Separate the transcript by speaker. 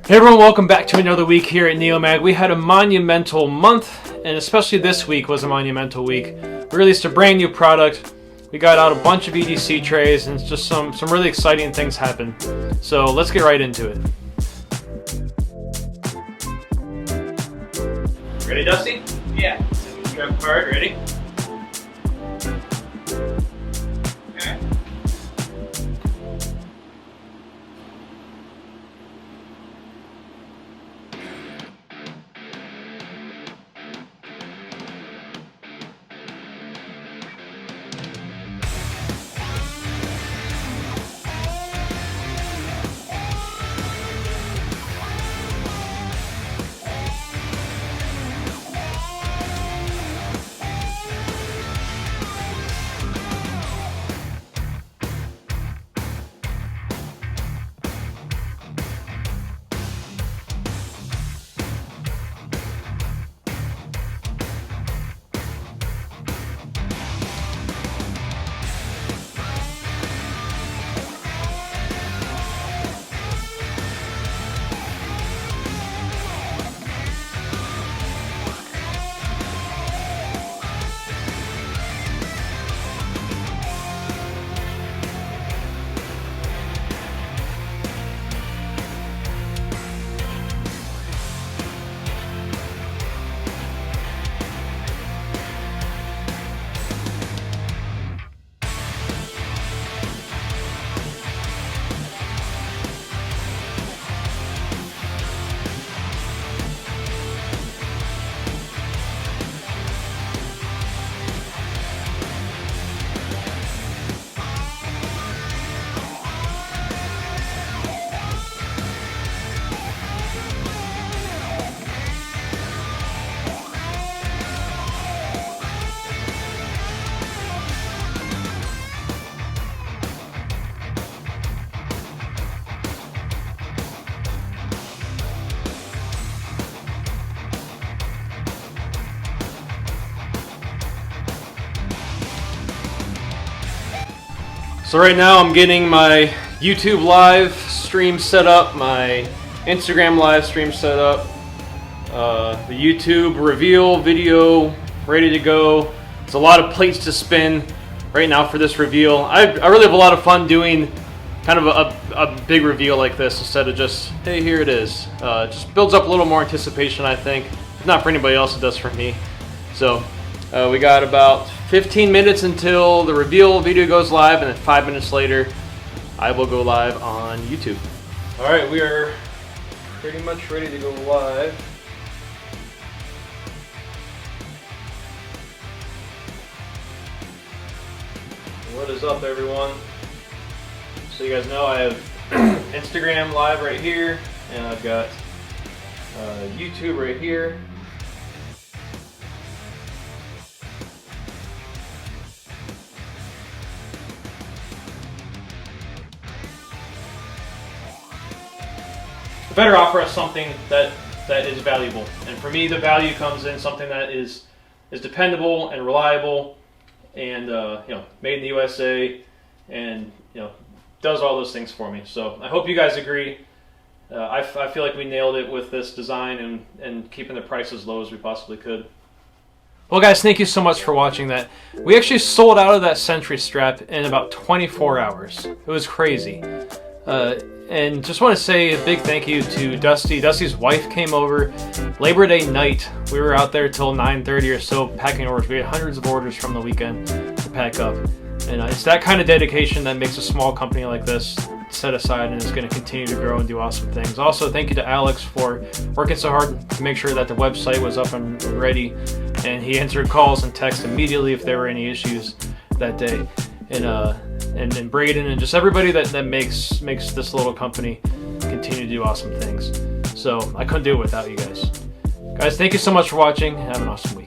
Speaker 1: Hey everyone, welcome back to another week here at NeoMag. We had a monumental month, and especially this week was a monumental week. We released a brand new product. We got out a bunch of EDC trays, and just some really exciting things happened. So let's get right into it. Ready, Dusty?
Speaker 2: Yeah.
Speaker 1: Strap card, ready?
Speaker 2: Okay.
Speaker 1: So right now I'm getting my YouTube live stream set up, my Instagram live stream set up, the YouTube reveal video ready to go. There's a lot of plates to spin right now for this reveal. I really have a lot of fun doing kind of a big reveal like this instead of just, hey, here it is. It just builds up a little more anticipation, I think. If not for anybody else, it does for me. So we got about 15 minutes until the reveal video goes live, and then 5 minutes later I will go live on YouTube. Alright, we are pretty much ready to go live. What is up, everyone? So you guys know I have Instagram live right here, and I've got YouTube right here. Better offer us something that is valuable, and for me the value comes in something that is dependable and reliable, and made in the USA, and does all those things for me. So I hope you guys agree. I feel like we nailed it with this design and keeping the price as low as we possibly could. Well guys, thank you so much for watching that. We actually sold out of that Sentry Strap in about 24 hours. It was crazy. And just want to say a big thank you to Dusty. Dusty's wife came over Labor Day night. We were out there till 9:30 or so packing orders. We had hundreds of orders from the weekend to pack up. And it's that kind of dedication that makes a small company like this set aside and is going to continue to grow and do awesome things. Also, thank you to Alex for working so hard to make sure that the website was up and ready. And he answered calls and texts immediately if there were any issues that day. And Braden and just everybody that makes this little company continue to do awesome things. So I couldn't do it without you guys. Guys, thank you so much for watching. Have an awesome week.